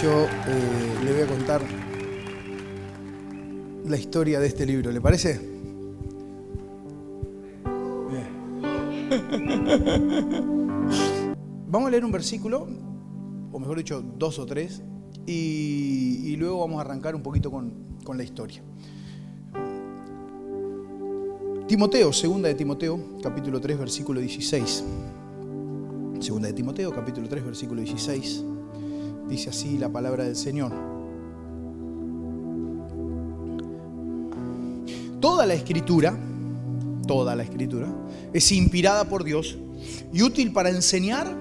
yo le voy a contar la historia de este libro. ¿Le parece? Vamos a leer un versículo, o mejor dicho, 2 o 3, y luego vamos a arrancar un poquito con la historia. Timoteo, segunda de Timoteo, capítulo 3, versículo 16. Segunda de Timoteo, capítulo 3, versículo 16. Dice así la palabra del Señor. Toda la escritura es inspirada por Dios y útil para enseñar,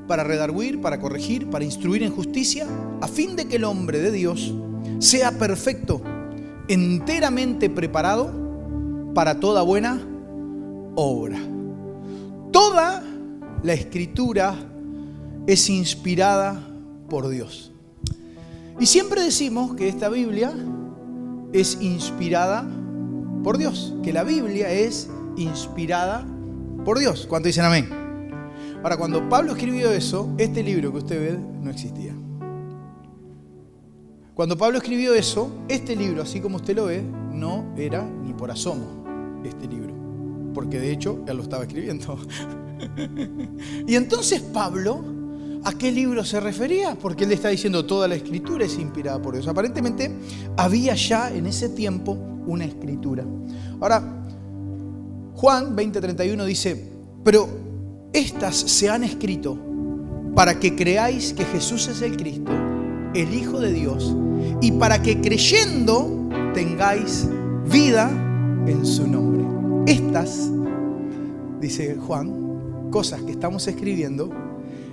para redarguir, para corregir, para instruir en justicia, a fin de que el hombre de Dios sea perfecto, enteramente preparado para toda buena obra. Toda la escritura es inspirada por Dios. Y siempre decimos que esta Biblia es inspirada por Dios, que la Biblia es inspirada por Dios. ¿Cuántos dicen amén? Ahora, cuando Pablo escribió eso, este libro que usted ve no existía. Cuando Pablo escribió eso, este libro, así como usted lo ve, no era ni por asomo este libro, porque de hecho él lo estaba escribiendo. Y entonces Pablo, ¿a qué libro se refería? Porque él le está diciendo toda la escritura es inspirada por Dios. Aparentemente había ya en ese tiempo una escritura. Ahora, Juan 20:31 dice: pero estas se han escrito para que creáis que Jesús es el Cristo, el Hijo de Dios, y para que creyendo tengáis vida en su nombre. Estas, dice Juan, cosas que estamos escribiendo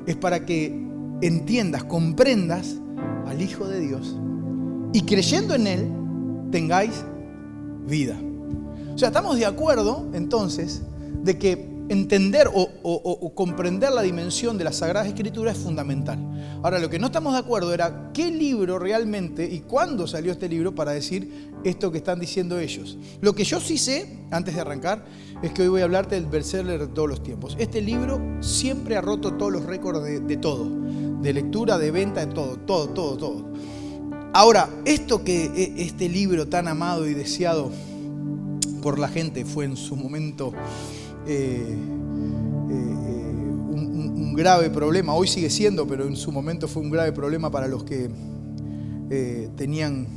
es para que entiendas, comprendas al Hijo de Dios y creyendo en Él tengáis vida. O sea, estamos de acuerdo entonces de que entender o comprender la dimensión de las Sagradas Escrituras es fundamental. Ahora, lo que no estamos de acuerdo era qué libro realmente y cuándo salió este libro para decir esto que están diciendo ellos. Lo que yo sí sé, antes de arrancar, es que hoy voy a hablarte del bestseller de todos los tiempos. Este libro siempre ha roto todos los récords de todo, de lectura, de venta, de todo. Ahora, esto que este libro tan amado y deseado por la gente fue en su momento un grave problema, hoy sigue siendo, pero en su momento fue un grave problema para los que tenían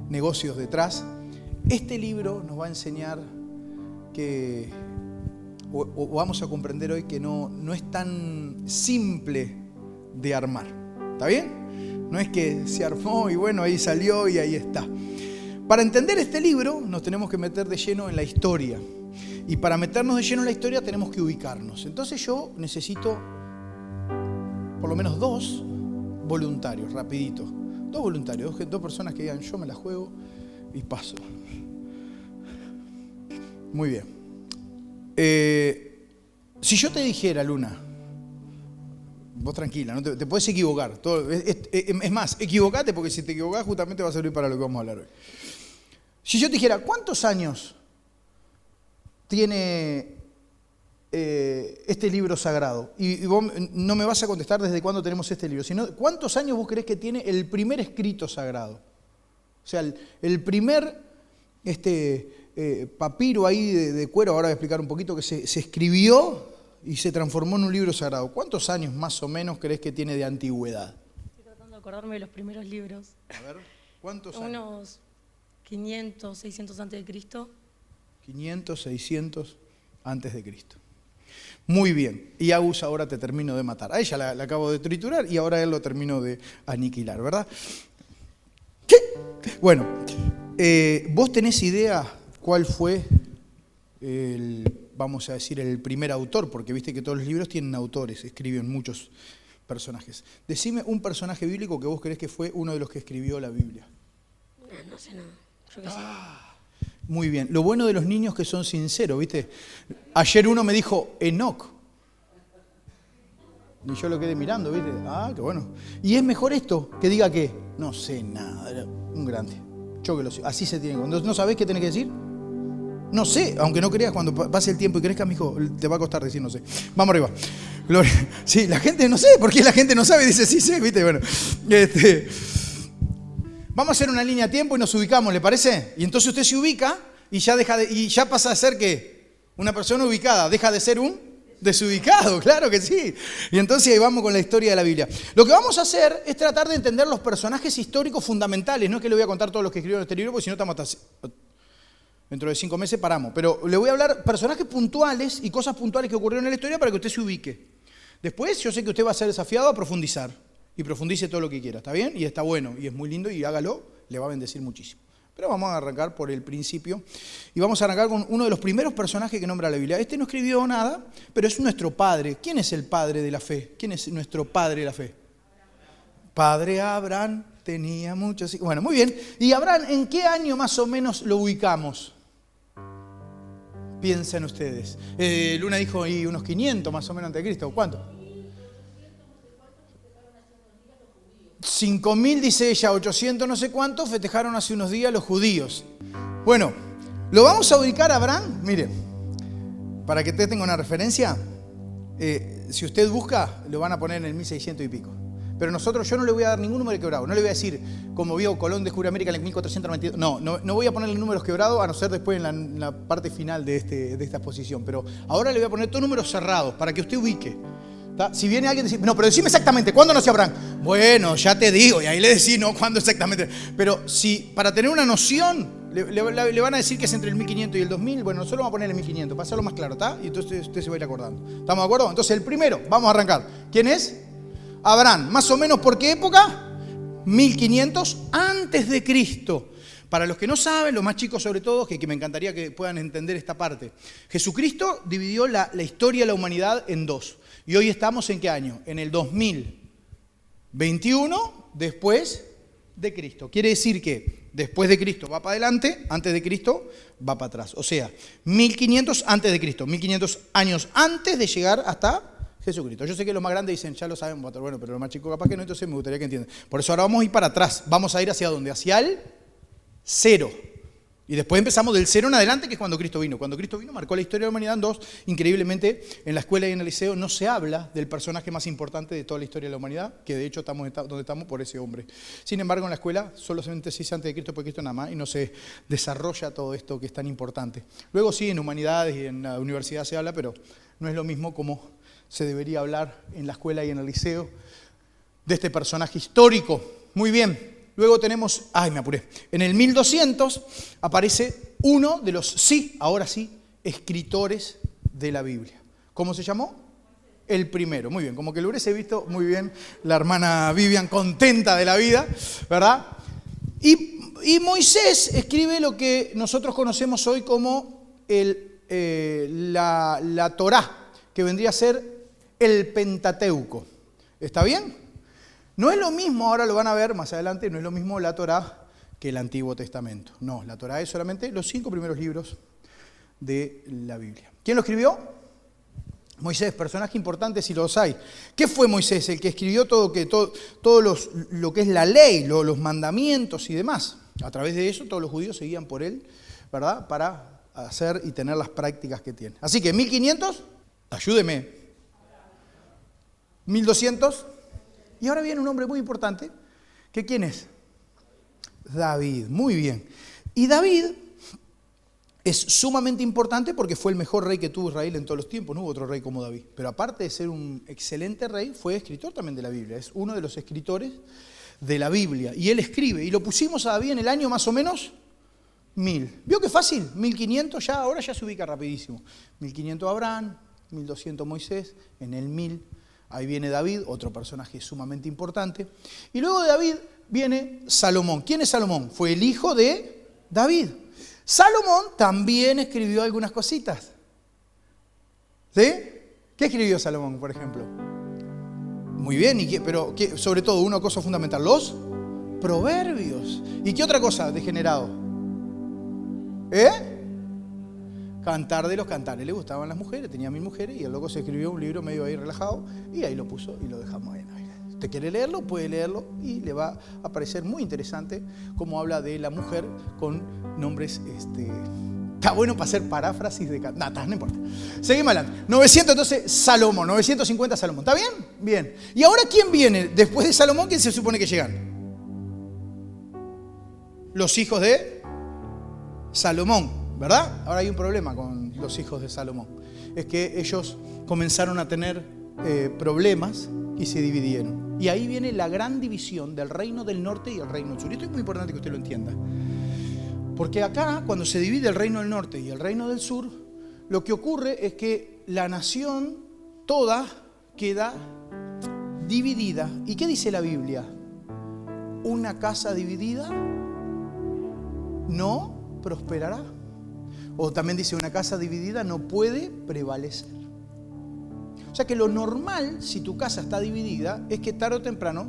negocios detrás. Este libro nos va a enseñar que, o vamos a comprender hoy que no es tan simple de armar. ¿Está bien? No es que se armó y bueno, ahí salió y ahí está. Para entender este libro nos tenemos que meter de lleno en la historia. Y para meternos de lleno en la historia tenemos que ubicarnos. Entonces yo necesito por lo menos 2 voluntarios, rapidito. 2 voluntarios, 2 personas que digan yo me la juego y paso. Muy bien. Si yo te dijera, Luna, vos tranquila, no te puedes equivocar. Es más, equivocate porque si te equivocás justamente va a servir para lo que vamos a hablar hoy. Si yo te dijera, ¿cuántos años tiene este libro sagrado? Y vos no me vas a contestar desde cuándo tenemos este libro, sino ¿cuántos años vos creés que tiene el primer escrito sagrado? O sea, el primer papiro ahí de cuero, ahora voy a explicar un poquito, que se escribió y se transformó en un libro sagrado. ¿Cuántos años más o menos creés que tiene de antigüedad? Estoy tratando de acordarme de los primeros libros. A ver, ¿cuántos años? Unos 500, 600 antes de Cristo. 500, 600 antes de Cristo. Muy bien. Y Agus ahora te termino de matar. A ella la acabo de triturar y ahora él lo termino de aniquilar, ¿verdad? ¿Qué? Bueno, ¿vos tenés idea cuál fue vamos a decir, el primer autor? Porque viste que todos los libros tienen autores, escriben muchos personajes. Decime un personaje bíblico que vos creés que fue uno de los que escribió la Biblia. No sé nada. Yo qué sé. Muy bien. Lo bueno de los niños que son sinceros, ¿viste? Ayer uno me dijo Enoc. Y yo lo quedé mirando, ¿viste? Ah, qué bueno. Y es mejor esto que diga que no sé nada. Era un grande. Yo que lo sé. Así se tiene. Cuando no sabés qué tenés que decir, No sé, aunque no creas, cuando pase el tiempo y crezcas, mijo, te va a costar decir no sé. Vamos arriba. Gloria. Sí, la gente no sé, ¿por qué la gente no sabe? Dice sí sé, ¿viste? Bueno, vamos a hacer una línea a tiempo y nos ubicamos, ¿le parece? Y entonces usted se ubica y ya pasa a ser ¿qué? Una persona ubicada, deja de ser un desubicado, claro que sí. Y entonces ahí vamos con la historia de la Biblia. Lo que vamos a hacer es tratar de entender los personajes históricos fundamentales. No es que le voy a contar todos los que escribieron este libro, porque si no estamos hasta dentro de 5 meses paramos. Pero le voy a hablar personajes puntuales y cosas puntuales que ocurrieron en la historia para que usted se ubique. Después yo sé que usted va a ser desafiado a profundizar. Y profundice todo lo que quiera, ¿está bien? Y está bueno, y es muy lindo, y hágalo, le va a bendecir muchísimo. Pero vamos a arrancar por el principio. Y vamos a arrancar con uno de los primeros personajes que nombra la Biblia. Este no escribió nada, pero es nuestro padre. ¿Quién es el padre de la fe? ¿Quién es nuestro padre de la fe? Padre Abraham tenía muchos hijos. Bueno, muy bien. ¿Y Abraham en qué año más o menos lo ubicamos? Piensen ustedes. Luna dijo, y unos 500 más o menos antes de Cristo. ¿Cuánto? 5.000 dice ella, 800 no sé cuánto, festejaron hace unos días los judíos. Bueno, lo vamos a ubicar a Abraham, mire, para que usted tenga una referencia, si usted busca, lo van a poner en el 1600 y pico. Pero yo no le voy a dar ningún número quebrado, no le voy a decir, como vio Colón descubrió América en el 1492, no voy a ponerle números quebrados, a no ser después en la parte final de esta exposición, pero ahora le voy a poner todos números cerrados, para que usted ubique. Si viene alguien y dice, no, pero decime exactamente, ¿cuándo nació Abraham? Bueno, ya te digo, y ahí le decís, no, ¿cuándo exactamente? Pero si para tener una noción, le van a decir que es entre el 1500 y el 2000, bueno, nosotros vamos a poner el 1500, para hacerlo más claro, ¿está? Y entonces usted se va a ir acordando. ¿Estamos de acuerdo? Entonces el primero, vamos a arrancar. ¿Quién es? Abraham. ¿Más o menos por qué época? 1500 antes de Cristo. Para los que no saben, los más chicos sobre todo, que me encantaría que puedan entender esta parte. Jesucristo dividió la historia de la humanidad en dos. Y hoy estamos ¿en qué año? En el 2021 después de Cristo. Quiere decir que después de Cristo va para adelante, antes de Cristo va para atrás. O sea, 1500 antes de Cristo, 1500 años antes de llegar hasta Jesucristo. Yo sé que los más grandes dicen, ya lo saben, bueno, pero los más chicos capaz que no, entonces me gustaría que entiendan. Por eso ahora vamos a ir para atrás. Vamos a ir hacia dónde? Hacia el 0. Y después empezamos del 0 en adelante, que es cuando Cristo vino. Cuando Cristo vino marcó la historia de la humanidad en dos. Increíblemente, en la escuela y en el liceo no se habla del personaje más importante de toda la historia de la humanidad, que de hecho estamos donde estamos por ese hombre. Sin embargo, en la escuela solamente se dice antes de Cristo, por Cristo nada más, y no se desarrolla todo esto que es tan importante. Luego sí, en humanidades y en la universidad se habla, pero no es lo mismo como se debería hablar en la escuela y en el liceo de este personaje histórico. Muy bien. Luego tenemos, me apuré, en el 1200 aparece uno de los, ahora sí, escritores de la Biblia. ¿Cómo se llamó? El primero. Muy bien, como que lo hubiese visto muy bien la hermana Vivian, contenta de la vida, ¿verdad? Y Moisés escribe lo que nosotros conocemos hoy como la Torá, que vendría a ser el Pentateuco. ¿Está bien? No es lo mismo, ahora lo van a ver más adelante, no es lo mismo la Torá que el Antiguo Testamento. No, la Torá es solamente los 5 primeros libros de la Biblia. ¿Quién lo escribió? Moisés, personaje importante si los hay. ¿Qué fue Moisés? El que escribió todo lo que es la ley, los mandamientos y demás. A través de eso todos los judíos seguían por él, ¿verdad? Para hacer y tener las prácticas que tiene. Así que 1500, ayúdeme. 1200. Y ahora viene un hombre muy importante, que ¿quién es? David, muy bien. Y David es sumamente importante porque fue el mejor rey que tuvo Israel en todos los tiempos, no hubo otro rey como David. Pero aparte de ser un excelente rey, fue escritor también de la Biblia, es uno de los escritores de la Biblia. Y él escribe, y lo pusimos a David en el año más o menos 1000. ¿Vio qué fácil? 1500, ahora ya se ubica rapidísimo. 1500 Abraham, 1200 Moisés, en el 1000. Ahí viene David, otro personaje sumamente importante. Y luego de David viene Salomón. ¿Quién es Salomón? Fue el hijo de David. Salomón también escribió algunas cositas. ¿Sí? ¿Qué escribió Salomón, por ejemplo? Muy bien, pero sobre todo una cosa fundamental, los proverbios. ¿Y qué otra cosa degenerado? Cantar de los cantares. Le gustaban las mujeres, tenía 1000 mujeres y el loco se escribió un libro medio ahí relajado y ahí lo puso y lo dejamos ahí. Usted quiere leerlo, puede leerlo y le va a parecer muy interesante cómo habla de la mujer con nombres Está bueno para hacer paráfrasis de... no importa. Seguimos adelante. 900, entonces, Salomón. 950, Salomón. ¿Está bien? Bien. ¿Y ahora quién viene? Después de Salomón, ¿quién se supone que llegan? Los hijos de Salomón, ¿verdad? Ahora hay un problema con los hijos de Salomón. Es que ellos comenzaron a tener problemas y se dividieron. Y ahí viene la gran división del reino del norte y el reino del sur. Y esto es muy importante que usted lo entienda. Porque acá, cuando se divide el reino del norte y el reino del sur, lo que ocurre es que la nación toda queda dividida. ¿Y qué dice la Biblia? Una casa dividida no prosperará. O también dice, una casa dividida no puede prevalecer. O sea que lo normal, si tu casa está dividida, es que tarde o temprano...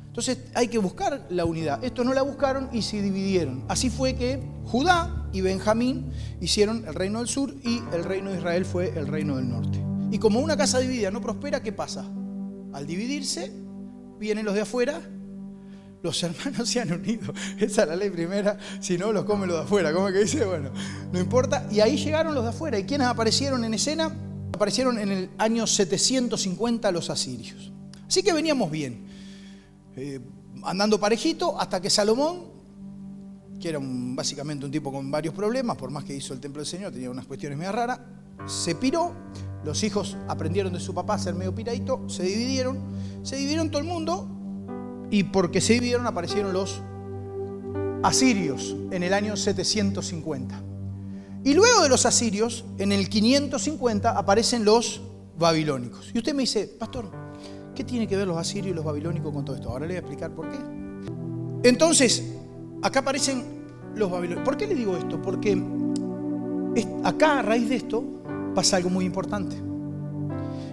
Entonces hay que buscar la unidad. Estos no la buscaron y se dividieron. Así fue que Judá y Benjamín hicieron el reino del sur y el reino de Israel fue el reino del norte. Y como una casa dividida no prospera, ¿qué pasa? Al dividirse, vienen los de afuera, los hermanos se han unido. Esa es la ley primera, si no los comen los de afuera. ¿Cómo es que dice? Bueno, no importa. Y ahí llegaron los de afuera. ¿Y quiénes aparecieron en escena? Aparecieron en el año 750 los asirios. Así que veníamos bien. Andando parejito hasta que Salomón, que era básicamente un tipo con varios problemas, por más que hizo el templo del Señor, tenía unas cuestiones medio raras, se piró, los hijos aprendieron de su papá a ser medio piradito, se dividieron todo el mundo, y porque se dividieron aparecieron los asirios en el año 750. Y luego de los asirios, en el 550, aparecen los babilónicos. Y usted me dice, pastor, ¿qué tiene que ver los asirios y los babilónicos con todo esto? Ahora le voy a explicar por qué. Entonces, acá aparecen los babilónicos. ¿Por qué le digo esto? Porque acá, a raíz de esto, pasa algo muy importante.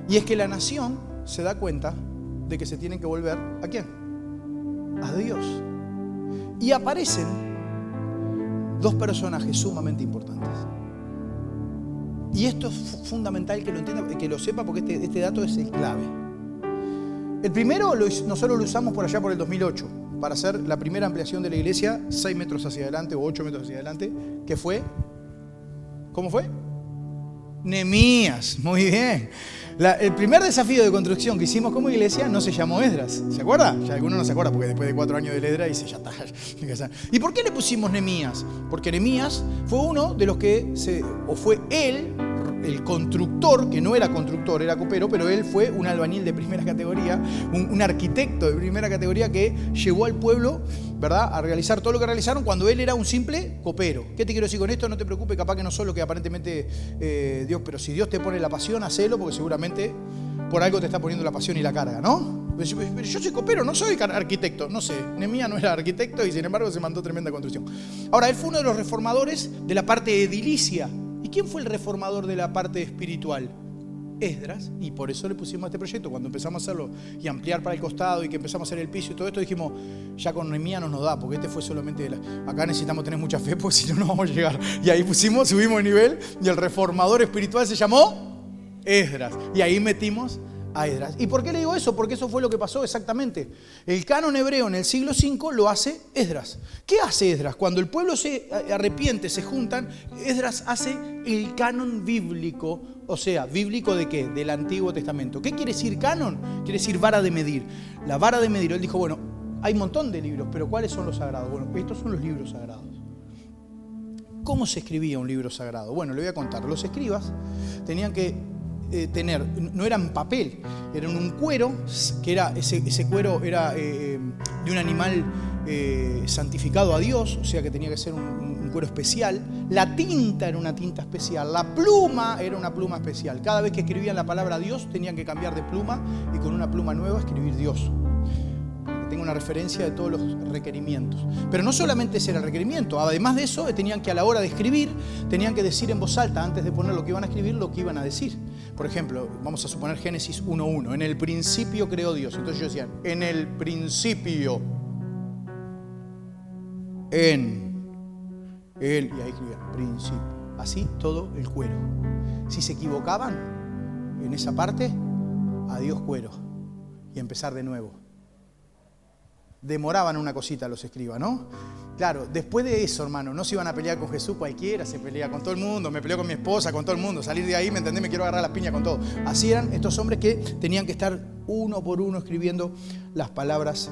Y es que la nación se da cuenta de que se tienen que volver, ¿a quién? A Dios. Y aparecen dos personajes sumamente importantes. Y esto es fundamental que lo entienda, que lo sepa, porque este dato es el clave. El primero nosotros lo usamos por allá por el 2008 para hacer la primera ampliación de la iglesia 6 metros hacia adelante o 8 metros hacia adelante, que fue, ¿cómo fue? Nehemías, muy bien. El primer desafío de construcción que hicimos como iglesia no se llamó Esdras, ¿se acuerda? Ya alguno no se acuerda porque después de 4 años de Esdras dice, ya está. ¿Y por qué le pusimos Nehemías? Porque Nehemías fue uno de los que fue él, el constructor, que no era constructor, era copero, pero él fue un albañil de primera categoría, un arquitecto de primera categoría que llevó al pueblo, ¿verdad?, a realizar todo lo que realizaron cuando él era un simple copero. ¿Qué te quiero decir con esto? No te preocupes, capaz que no sos lo que aparentemente Dios, pero si Dios te pone la pasión, hacelo, porque seguramente por algo te está poniendo la pasión y la carga, ¿no? Pero yo soy copero, no soy arquitecto, no sé. Nehemías no era arquitecto y sin embargo se mandó tremenda construcción. Ahora, él fue uno de los reformadores de la parte edilicia. ¿Y quién fue el reformador de la parte espiritual? Esdras, y por eso le pusimos este proyecto. Cuando empezamos a hacerlo y ampliar para el costado y que empezamos a hacer el piso y todo esto, dijimos, ya con Nehemías no nos da, porque este fue solamente... Acá necesitamos tener mucha fe, porque si no, no vamos a llegar. Y ahí subimos de nivel, y el reformador espiritual se llamó Esdras. Y ahí metimos a Esdras. ¿Y por qué le digo eso? Porque eso fue lo que pasó exactamente. El canon hebreo en el siglo V lo hace Esdras. ¿Qué hace Esdras? Cuando el pueblo se arrepiente, se juntan, Esdras hace el canon bíblico. O sea, ¿bíblico de qué? Del Antiguo Testamento. ¿Qué quiere decir canon? Quiere decir vara de medir. La vara de medir. Él dijo, bueno, hay un montón de libros, pero ¿cuáles son los sagrados? Bueno, estos son los libros sagrados. ¿Cómo se escribía un libro sagrado? Bueno, le voy a contar. Los escribas tenían que tener, no eran papel, eran un cuero, que era ese cuero era de un animal santificado a Dios, o sea que tenía que ser un cuero especial. La tinta era una tinta especial, la pluma era una pluma especial. Cada vez que escribían la palabra Dios tenían que cambiar de pluma y con una pluma nueva escribir Dios. Que tenga una referencia de todos los requerimientos. Pero no solamente ese era el requerimiento, además de eso tenían que a la hora de escribir, tenían que decir en voz alta antes de poner lo que iban a escribir, lo que iban a decir. Por ejemplo, vamos a suponer Génesis 1:1, en el principio creó Dios. Entonces ellos decían, en el principio, en él, y ahí escribían, principio. Así todo el cuero. Si se equivocaban en esa parte, adiós cuero. Y empezar de nuevo. demoraban una cosita los escribas, ¿no? Claro, después de eso, hermano, no se iban a pelear con Jesús cualquiera, se pelea con todo el mundo, me peleo con mi esposa, con todo el mundo, salir de ahí, ¿me entendés? Me quiero agarrar las piñas con todo. Así eran estos hombres que tenían que estar uno por uno escribiendo las palabras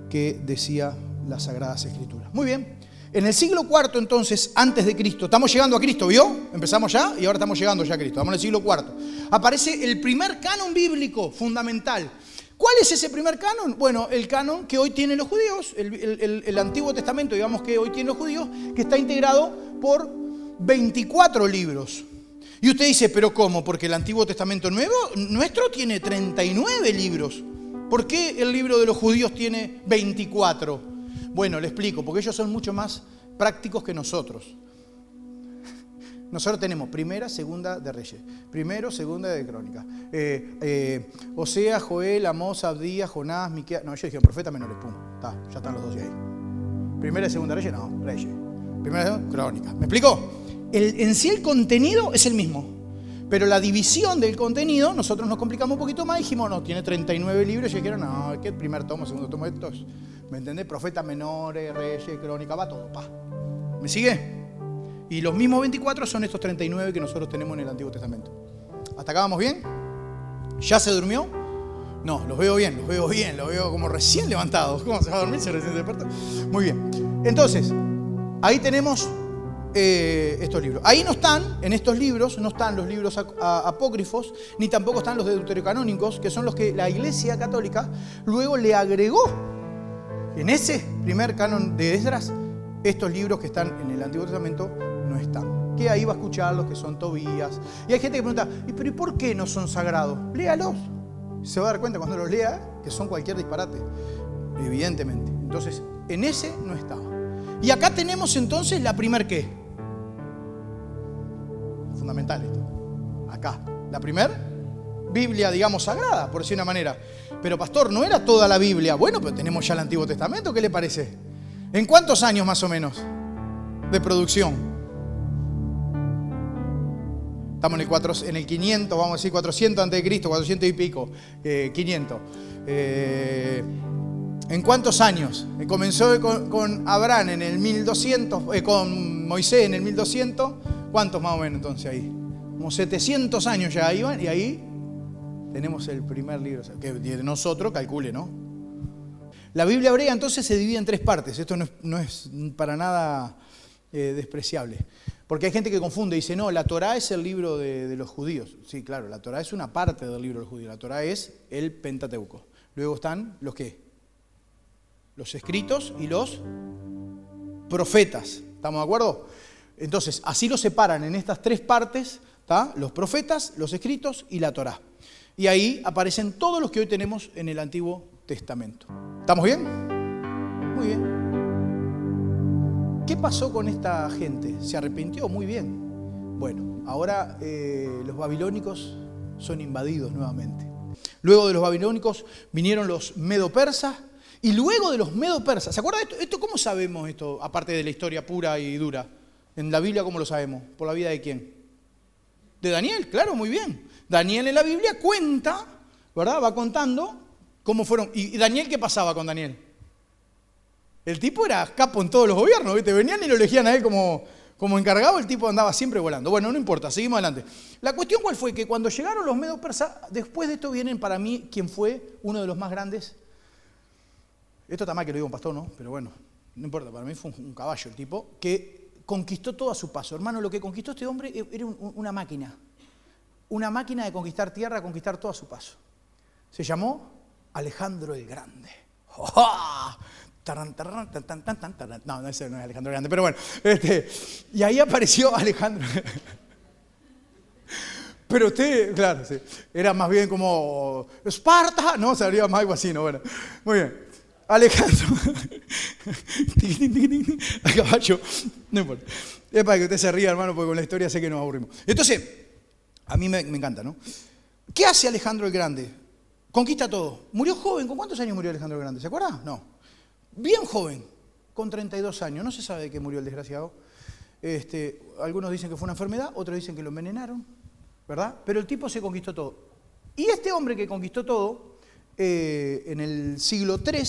que decía las Sagradas Escrituras. Muy bien. En el siglo IV, entonces, antes de Cristo, estamos llegando a Cristo, ¿vio? Empezamos ya y ahora estamos llegando ya a Cristo. Estamos en el siglo IV. Aparece el primer canon bíblico fundamental. ¿Cuál es ese primer canon? Bueno, el canon que hoy tienen los judíos, el Antiguo Testamento, digamos que hoy tienen los judíos, que está integrado por 24 libros. Y usted dice, ¿pero cómo? Porque el Antiguo Testamento nuestro tiene 39 libros. ¿Por qué el libro de los judíos tiene 24? Bueno, le explico, porque ellos son mucho más prácticos que nosotros. Nosotros tenemos primera, segunda de Reyes, primero, segunda de Crónicas, Oseas, Joel, Amós, Abdías, Jonás, Miqueas. No, ellos dijeron profeta menores, pum, ya están los dos ahí. Primera y segunda de Reyes, no, Reyes. Primera, Crónicas. ¿Me explicó? En sí el contenido es el mismo, pero la división del contenido, nosotros nos complicamos un poquito más, dijimos, no, tiene 39 libros, y dijeron, no, ¿qué primer tomo, segundo tomo? Estos, ¿me entendés? Profetas menores, Reyes, Crónicas, va todo, pa. ¿Me sigue? Y los mismos 24 son estos 39 que nosotros tenemos en el Antiguo Testamento. ¿Hasta acá vamos bien? ¿Ya se durmió? No, los veo bien, los veo como recién levantados. ¿Cómo se va a dormir si recién se despierta? Muy bien. Entonces, ahí tenemos estos libros. Ahí no están, en estos libros, no están los libros apócrifos, ni tampoco están los deuterocanónicos, que son los que la Iglesia Católica luego le agregó en ese primer canon de Esdras. Estos libros que están en el Antiguo Testamento no están. Que ahí va a escuchar los que son Tobías. Y hay gente que pregunta, ¿pero y por qué no son sagrados? Léalos. Se va a dar cuenta cuando los lea que son cualquier disparate. Evidentemente. Entonces, en ese no estaba. Y acá tenemos entonces la primer ¿qué? Fundamental esto. Acá. La primer Biblia, digamos, sagrada, por decir una manera. Pero pastor, ¿no era toda la Biblia? Bueno, pero tenemos ya el Antiguo Testamento, ¿qué le parece? ¿En cuántos años más o menos de producción? Estamos en el 500, vamos a decir 400 antes de Cristo, 400 y pico, 500. ¿En cuántos años? Comenzó con Abraham en el 1200, con Moisés en el 1200. ¿Cuántos más o menos entonces ahí? Como 700 años ya iban y ahí tenemos el primer libro. Que de nosotros, calcule, ¿no? La Biblia hebrea entonces se divide en tres partes. Esto no es para nada despreciable. Porque hay gente que confunde y dice, no, la Torá es el libro de los judíos. Sí, claro, la Torá es una parte del libro de los judíos. La Torá es el Pentateuco. Luego están los ¿qué? Los escritos y los profetas. ¿Estamos de acuerdo? Entonces, así lo separan en estas tres partes, ¿tá? Los profetas, los escritos y la Torá. Y ahí aparecen todos los que hoy tenemos en el Antiguo Testamento. ¿Estamos bien? Muy bien. ¿Qué pasó con esta gente? ¿Se arrepintió? Muy bien. Bueno, ahora los babilónicos son invadidos nuevamente. Luego de los babilónicos vinieron los medo-persas y luego de los medo-persas. ¿Se acuerdan de esto? ¿Cómo sabemos esto? Aparte de la historia pura y dura. En la Biblia, ¿cómo lo sabemos? ¿Por la vida de quién? De Daniel, claro, muy bien. Daniel en la Biblia cuenta, ¿verdad? Va contando cómo fueron. ¿Y Daniel qué pasaba con Daniel? El tipo era capo en todos los gobiernos, ¿viste? Venían y lo elegían a él como encargado, el tipo andaba siempre volando. Bueno, no importa, seguimos adelante. La cuestión cuál fue, que cuando llegaron los medos persas, después de esto vienen para mí quien fue uno de los más grandes. Esto está mal que lo diga un pastor, ¿no? Pero bueno, no importa, para mí fue un caballo el tipo, que conquistó todo a su paso. Hermano, lo que conquistó este hombre era una máquina. Una máquina de conquistar tierra, conquistar todo a su paso. Se llamó Alejandro el Grande. ¡Oh! No, ese no es Alejandro el Grande, pero bueno. Y ahí apareció Alejandro. Pero usted, claro, sí, era más bien como Esparta, no, sería más algo así, ¿no? Bueno, muy bien. Alejandro. A caballo, no importa. Es para que usted se ría, hermano, porque con la historia sé que nos aburrimos. Entonces, a mí me encanta, ¿no? ¿Qué hace Alejandro el Grande? Conquista todo. Murió joven. ¿Con cuántos años murió Alejandro el Grande? ¿Se acuerda? No. Bien joven, con 32 años. No se sabe de qué murió el desgraciado. Algunos dicen que fue una enfermedad, otros dicen que lo envenenaron, ¿verdad? Pero el tipo se conquistó todo. Y este hombre que conquistó todo, en el siglo III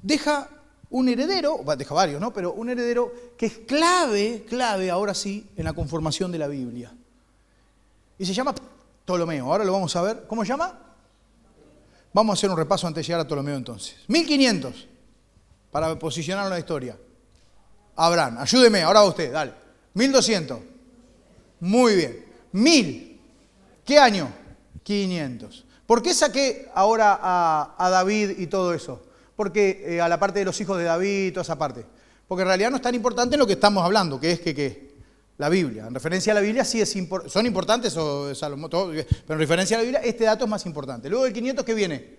deja un heredero, deja varios, ¿no? Pero un heredero que es clave, ahora sí, en la conformación de la Biblia. Y se llama Ptolomeo. Ahora lo vamos a ver. ¿Cómo se llama? Vamos a hacer un repaso antes de llegar a Ptolomeo entonces. 1500, para posicionarlo en la historia. Abraham, ayúdeme, ahora va usted, dale. 1200. Muy bien. 1000. ¿Qué año? 500. ¿Por qué saqué ahora a David y todo eso? Porque a la parte de los hijos de David y toda esa parte. Porque en realidad no es tan importante en lo que estamos hablando, que es que la Biblia. En referencia a la Biblia sí son importantes, o Salomón, todo, pero en referencia a la Biblia este dato es más importante. Luego del 500, ¿qué viene?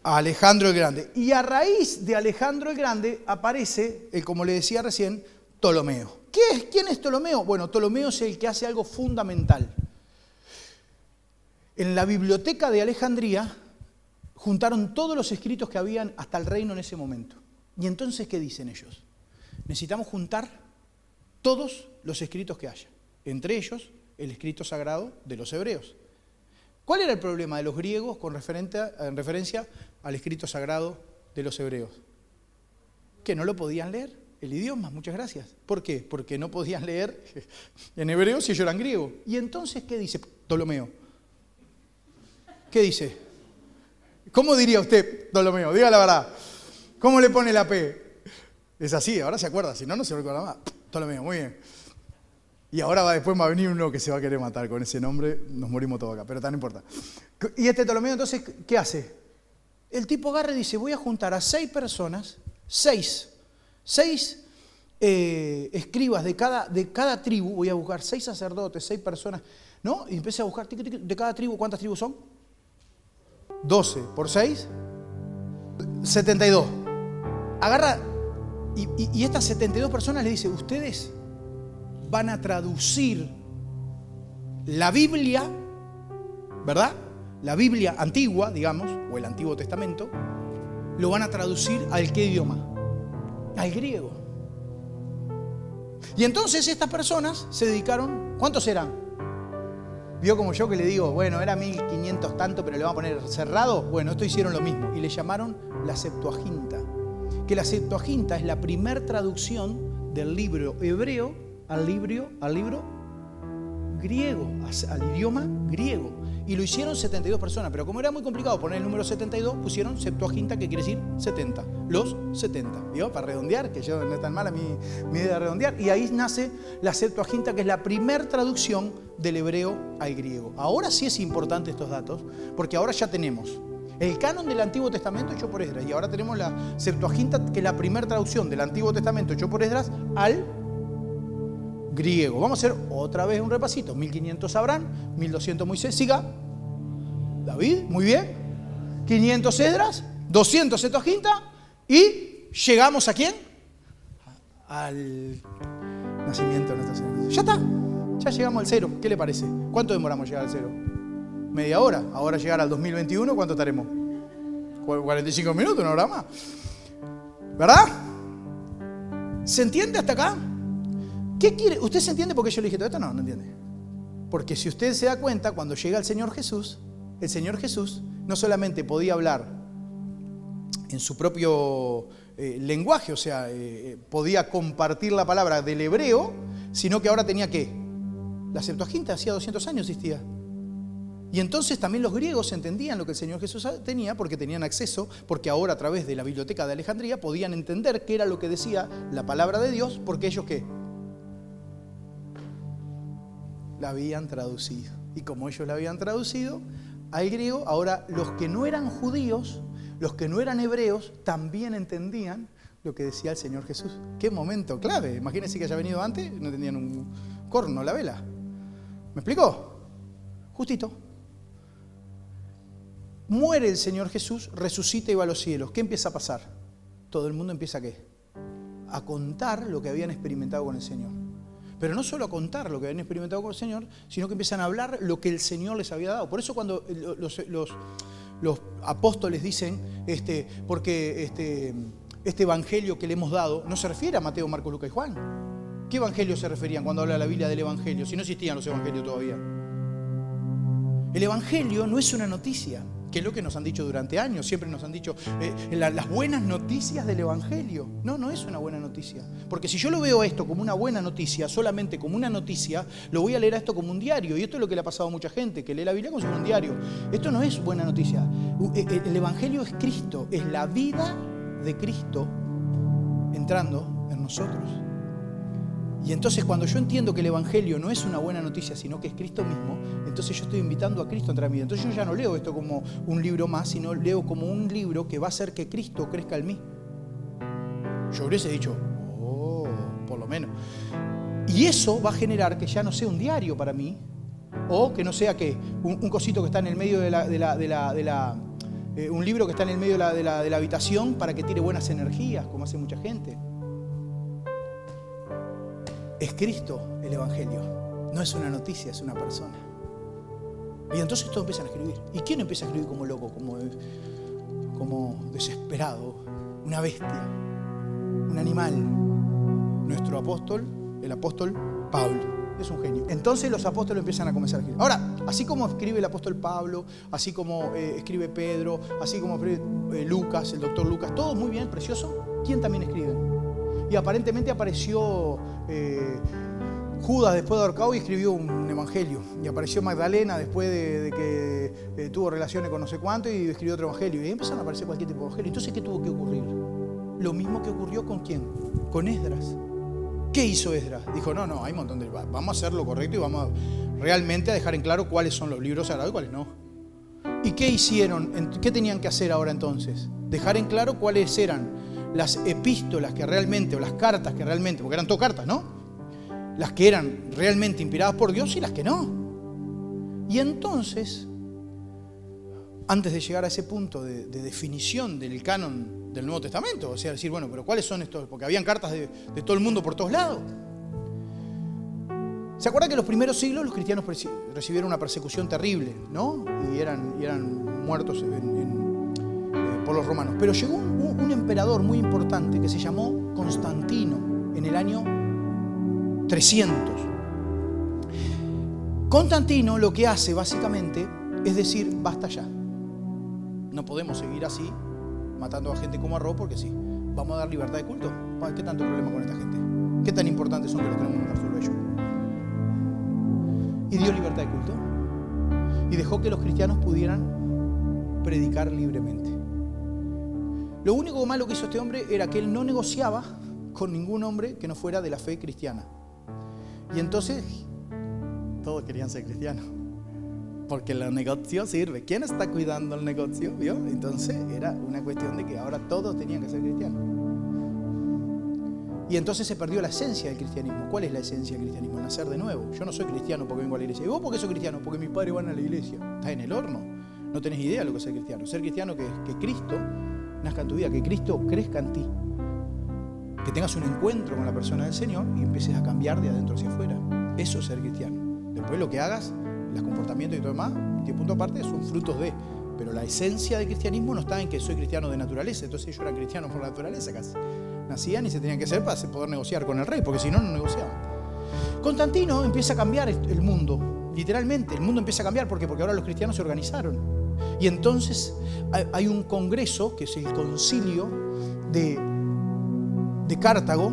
Alejandro el Grande. Y a raíz de Alejandro el Grande aparece, como le decía recién, Ptolomeo. ¿Quién es Ptolomeo? Bueno, Ptolomeo es el que hace algo fundamental. En la biblioteca de Alejandría juntaron todos los escritos que habían hasta el reino en ese momento. Y entonces, ¿qué dicen ellos? Necesitamos juntar todos los escritos que haya. Entre ellos, el escrito sagrado de los hebreos. ¿Cuál era el problema de los griegos en referencia al escrito sagrado de los hebreos? Que no lo podían leer, el idioma, muchas gracias. ¿Por qué? Porque no podían leer en hebreo si ellos eran griegos. Y entonces, ¿qué dice Ptolomeo? ¿Qué dice? ¿Cómo diría usted, Ptolomeo? Diga la verdad. ¿Cómo le pone la P? Es así, ahora se acuerda, si no, no se recuerda más. Ptolomeo, muy bien. Y ahora después va a venir uno que se va a querer matar con ese nombre, nos morimos todos acá, pero no importa. Y este Ptolomeo entonces, ¿qué hace? El tipo agarra y dice, voy a juntar a 6 personas, 6 escribas de cada tribu, voy a buscar 6 sacerdotes, 6 personas, ¿no? Y empecé a buscar de cada tribu, ¿cuántas tribus son? 12 por 6, 72. Agarra y estas 72 personas le dice, ustedes van a traducir la Biblia, ¿verdad? La Biblia antigua, digamos, o el Antiguo Testamento, lo van a traducir ¿al qué idioma? Al griego. Y entonces estas personas se dedicaron, ¿cuántos eran? Vio como yo que le digo, bueno, era 1500 tanto, pero le van a poner cerrado. Bueno, esto hicieron lo mismo y le llamaron la Septuaginta. Que la Septuaginta es la primer traducción del libro hebreo al libro griego, al idioma griego. Y lo hicieron 72 personas, pero como era muy complicado poner el número 72, pusieron Septuaginta, que quiere decir 70, los 70, ¿vio? Para redondear, que yo no es tan mala mi idea de redondear. Y ahí nace la Septuaginta, que es la primer traducción del hebreo al griego. Ahora sí es importante estos datos, porque ahora ya tenemos el canon del Antiguo Testamento hecho por Esdras, y ahora tenemos la Septuaginta, que es la primera traducción del Antiguo Testamento hecho por Esdras al griego. Vamos a hacer otra vez un repasito. 1500 Abraham, 1200 Moisés, siga. David, muy bien. 500 Esdras, 200 Septuaginta y llegamos ¿a quién? Al nacimiento de nuestro Señor. Ya está, ya llegamos al 0. ¿Qué le parece? ¿Cuánto demoramos llegar al 0? Media hora. Ahora llegar al 2021, ¿cuánto estaremos? 45 minutos, una hora más. ¿Verdad? ¿Se entiende hasta acá? ¿Qué quiere? ¿Usted se entiende por qué yo le dije todo esto? No, no entiende. Porque si usted se da cuenta, cuando llega el Señor Jesús no solamente podía hablar en su propio lenguaje, o sea, podía compartir la palabra del hebreo, sino que ahora tenía ¿qué? La Septuaginta, hacía 200 años existía. Y entonces también los griegos entendían lo que el Señor Jesús tenía, porque tenían acceso, porque ahora a través de la biblioteca de Alejandría podían entender qué era lo que decía la palabra de Dios, porque ellos ¿qué? La habían traducido. Y como ellos la habían traducido al griego, ahora los que no eran judíos, los que no eran hebreos, también entendían lo que decía el Señor Jesús. ¡Qué momento clave! Imagínense que haya venido antes, no tenían un corno, la vela. ¿Me explicó? Justito. Muere el Señor Jesús, resucita y va a los cielos. ¿Qué empieza a pasar? Todo el mundo empieza ¿a qué? A contar lo que habían experimentado con el Señor. Pero no solo a contar lo que habían experimentado con el Señor, sino que empiezan a hablar lo que el Señor les había dado. Por eso cuando los apóstoles dicen, porque este evangelio que le hemos dado, no se refiere a Mateo, Marcos, Lucas y Juan. ¿Qué evangelio se referían cuando habla la Biblia del evangelio? Si no existían los evangelios todavía. El Evangelio no es una noticia, que es lo que nos han dicho durante años. Siempre nos han dicho las buenas noticias del Evangelio. No, no es una buena noticia. Porque si yo lo veo esto como una buena noticia, solamente como una noticia, lo voy a leer a esto como un diario. Y esto es lo que le ha pasado a mucha gente, que lee la Biblia como si fuera un diario. Esto no es buena noticia. El Evangelio es Cristo, es la vida de Cristo entrando en nosotros. Y entonces cuando yo entiendo que el Evangelio no es una buena noticia, sino que es Cristo mismo, entonces yo estoy invitando a Cristo a entrar en mi vida. Entonces yo ya no leo esto como un libro más, sino leo como un libro que va a hacer que Cristo crezca en mí. Yo hubiese dicho, por lo menos. Y eso va a generar que ya no sea un diario para mí, o que no sea que un cosito que está en el medio un libro que está en el medio de la habitación para que tire buenas energías, como hace mucha gente. Es Cristo el Evangelio, no es una noticia, es una persona. Y entonces todos empiezan a escribir. ¿Y quién empieza a escribir como loco, como desesperado? Una bestia, un animal. Nuestro apóstol, el apóstol Pablo, es un genio. Entonces los apóstoles empiezan a comenzar a escribir. Ahora, así como escribe el apóstol Pablo, así como escribe Pedro, así como escribe Lucas, el doctor Lucas, todo muy bien, precioso, ¿quién también escribe? Y aparentemente apareció Judas después de ahorcado y escribió un evangelio. Y apareció Magdalena después de que tuvo relaciones con no sé cuánto y escribió otro evangelio. Y ahí empezaron a aparecer cualquier tipo de evangelio. Entonces, ¿qué tuvo que ocurrir? Lo mismo que ocurrió con ¿quién? Con Esdras. ¿Qué hizo Esdras? Dijo, no, hay un montón de... Vamos a hacer lo correcto y vamos realmente a dejar en claro cuáles son los libros sagrados y cuáles no. ¿Y qué hicieron? ¿Qué tenían que hacer ahora entonces? Dejar en claro cuáles eran las epístolas que realmente, o las cartas que realmente, porque eran todas cartas, ¿no? Las que eran realmente inspiradas por Dios y las que no. Y entonces, antes de llegar a ese punto de definición del canon del Nuevo Testamento, o sea, decir, bueno, pero ¿cuáles son estos? Porque habían cartas de todo el mundo por todos lados. ¿Se acuerdan que en los primeros siglos los cristianos recibieron una persecución terrible, ¿no? Y eran muertos por los romanos. Pero llegó un emperador muy importante que se llamó Constantino en el año 300. Constantino lo que hace básicamente es decir, basta ya. No podemos seguir así, matando a gente como arroz, porque sí. Vamos a dar libertad de culto. ¿Qué tanto problema con esta gente? ¿Qué tan importantes son que los tenemos que matar solo ellos? Y dio libertad de culto. Y dejó que los cristianos pudieran predicar libremente. Lo único malo que hizo este hombre era que él no negociaba con ningún hombre que no fuera de la fe cristiana. Y entonces todos querían ser cristianos, porque el negocio sirve. ¿Quién está cuidando el negocio? ¿Vio? Entonces era una cuestión de que ahora todos tenían que ser cristianos. Y entonces se perdió la esencia del cristianismo. ¿Cuál es la esencia del cristianismo? El nacer de nuevo. Yo no soy cristiano porque vengo a la iglesia. ¿Y vos por qué sos cristiano? Porque mis padres van a la iglesia. Estás en el horno. No tenés idea de lo que es ser cristiano. Ser cristiano que Cristo nazca en tu vida, que Cristo crezca en ti, que tengas un encuentro con la persona del Señor y empieces a cambiar de adentro hacia afuera. Eso es ser cristiano. Después lo que hagas, los comportamientos y todo demás, que punto aparte son frutos de. Pero la esencia del cristianismo no está en que soy cristiano de naturaleza. Entonces ellos eran cristianos por naturaleza casi. Nacían y se tenían que hacer para poder negociar con el rey, porque si no, no negociaban. Constantino empieza a cambiar el mundo, literalmente. El mundo empieza a cambiar, ¿por qué? Porque ahora los cristianos se organizaron. Y entonces hay un congreso, que es el concilio de Cartago.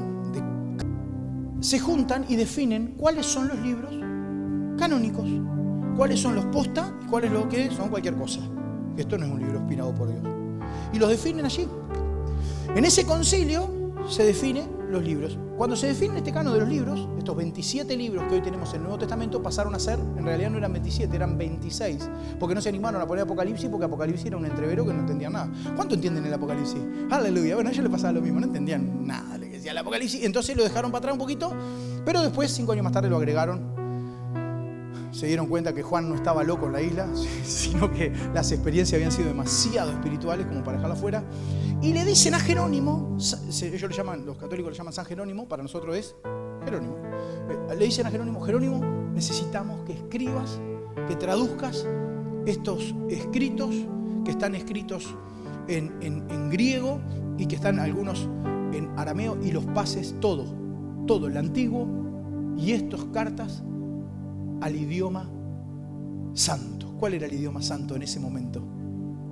Se juntan y definen cuáles son los libros canónicos, cuáles son los posta y cuáles lo que son cualquier cosa. Esto no es un libro inspirado por Dios. Y los definen allí. En ese concilio se definen los libros. Cuando se define este canon de los libros, estos 27 libros que hoy tenemos en el Nuevo Testamento pasaron a ser, en realidad no eran 27, eran 26. Porque no se animaron a poner Apocalipsis, porque Apocalipsis era un entrevero que no entendían nada. ¿Cuánto entienden el Apocalipsis? Aleluya. Bueno, a ellos les pasaba lo mismo, no entendían nada. Le decía el Apocalipsis. Entonces lo dejaron para atrás un poquito, pero después, 5 años más tarde, lo agregaron. Se dieron cuenta que Juan no estaba loco en la isla, sino que las experiencias habían sido demasiado espirituales como para dejarla fuera. Y le dicen a Jerónimo, ellos le llaman, los católicos le llaman San Jerónimo, para nosotros es Jerónimo. Le dicen a Jerónimo, Jerónimo, necesitamos que escribas, que traduzcas estos escritos, que están escritos en griego y que están algunos en arameo, y los pases todo el antiguo y estas cartas al idioma santo, ¿Cuál era el idioma santo en ese momento?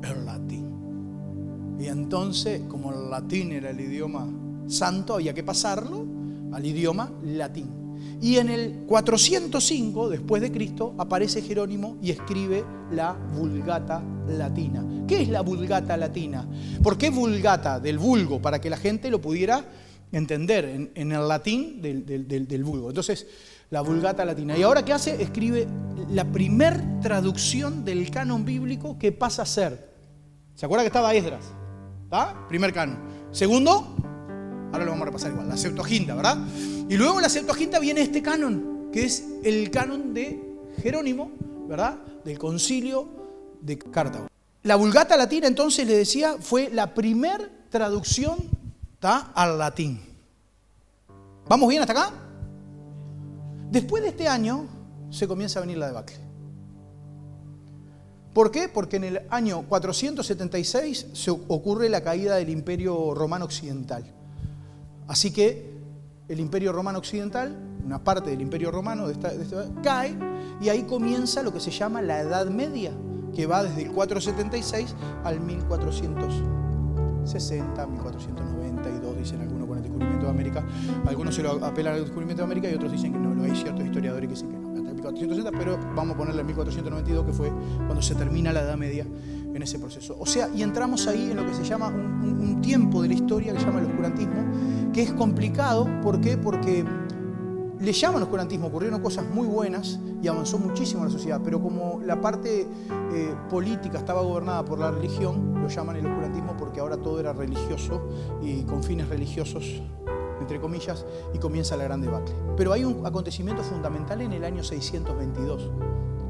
El latín. Y entonces, como el latín era el idioma santo, había que pasarlo al idioma latín. Y en el 405 después de Cristo aparece Jerónimo y escribe la Vulgata Latina. ¿Qué es la Vulgata Latina? ¿Por qué Vulgata? Del vulgo, para que la gente lo pudiera entender en el latín del vulgo. Entonces, la Vulgata Latina. ¿Y ahora qué hace? Escribe la primer traducción del canon bíblico que pasa a ser. ¿Se acuerda que estaba Esdras? ¿Está? Primer canon. Segundo, ahora lo vamos a repasar igual, la Septuaginta, ¿verdad? Y luego en la Septuaginta viene este canon, que es el canon de Jerónimo, ¿verdad? Del concilio de Cartago. La Vulgata Latina, entonces, le decía, fue la primer traducción, ¿está?, al latín. ¿Vamos bien hasta acá? Después de este año se comienza a venir la debacle. ¿Por qué? Porque en el año 476 se ocurre la caída del Imperio Romano Occidental. Así que el Imperio Romano Occidental, una parte del Imperio Romano cae, y ahí comienza lo que se llama la Edad Media, que va desde el 476 al 1460, 1492, dicen algunos con el descubrimiento de América. Algunos se lo apelan al descubrimiento de América y otros dicen que no, hay ciertos historiadores que dicen que no, hasta el 1460, pero vamos a ponerle el 1492, que fue cuando se termina la Edad Media en ese proceso. O sea, y entramos ahí en lo que se llama un tiempo de la historia que se llama el oscurantismo, que es complicado. ¿Por qué? Porque le llaman oscurantismo, ocurrieron cosas muy buenas y avanzó muchísimo la sociedad, pero como la parte política estaba gobernada por la religión, lo llaman el oscurantismo porque ahora todo era religioso y con fines religiosos, entre comillas, y comienza la gran debacle. Pero hay un acontecimiento fundamental en el año 622.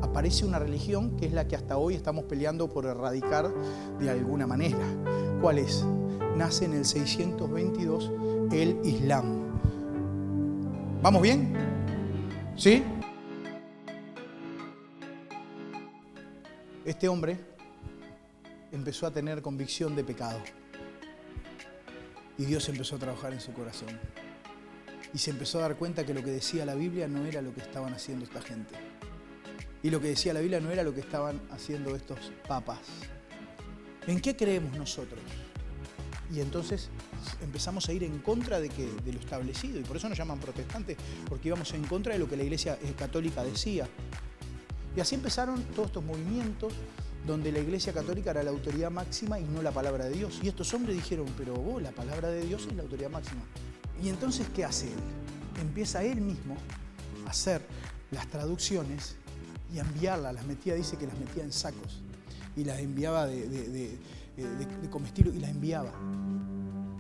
Aparece una religión que es la que hasta hoy estamos peleando por erradicar de alguna manera. ¿Cuál es? Nace en el 622 el Islam. ¿Vamos bien? ¿Sí? Este hombre empezó a tener convicción de pecado. Y Dios empezó a trabajar en su corazón. Y se empezó a dar cuenta que lo que decía la Biblia no era lo que estaban haciendo esta gente. Y lo que decía la Biblia no era lo que estaban haciendo estos papas. ¿En qué creemos nosotros? Y entonces empezamos a ir en contra de lo establecido. Y por eso nos llaman protestantes, porque íbamos en contra de lo que la Iglesia Católica decía. Y así empezaron todos estos movimientos donde la Iglesia Católica era la autoridad máxima y no la palabra de Dios. Y estos hombres dijeron, pero vos, la palabra de Dios es la autoridad máxima. Y entonces, ¿qué hace él? Empieza él mismo a hacer las traducciones y a enviarlas. Las metía, dice que las metía en sacos y las enviaba de comestible y las enviaba.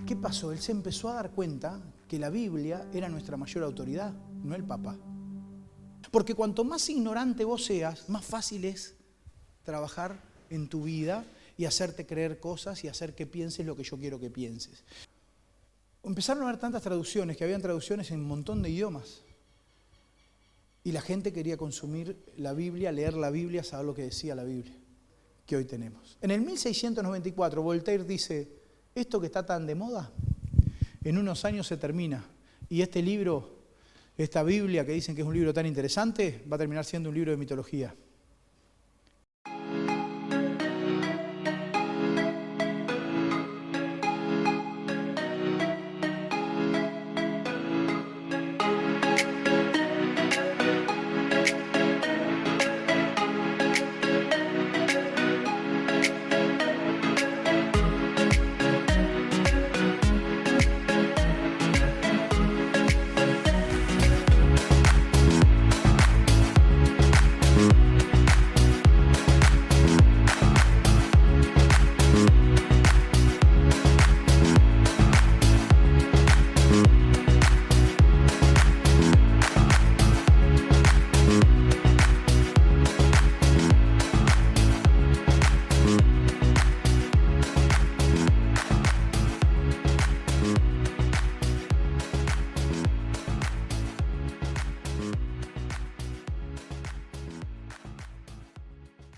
¿Qué pasó? Él se empezó a dar cuenta que la Biblia era nuestra mayor autoridad, no el Papa. Porque cuanto más ignorante vos seas, más fácil es trabajar en tu vida y hacerte creer cosas y hacer que pienses lo que yo quiero que pienses. Empezaron a haber tantas traducciones, que habían traducciones en un montón de idiomas. Y la gente quería consumir la Biblia, leer la Biblia, saber lo que decía la Biblia, que hoy tenemos. En el 1694, Voltaire dice, esto que está tan de moda, en unos años se termina. Y este libro, esta Biblia que dicen que es un libro tan interesante, va a terminar siendo un libro de mitología.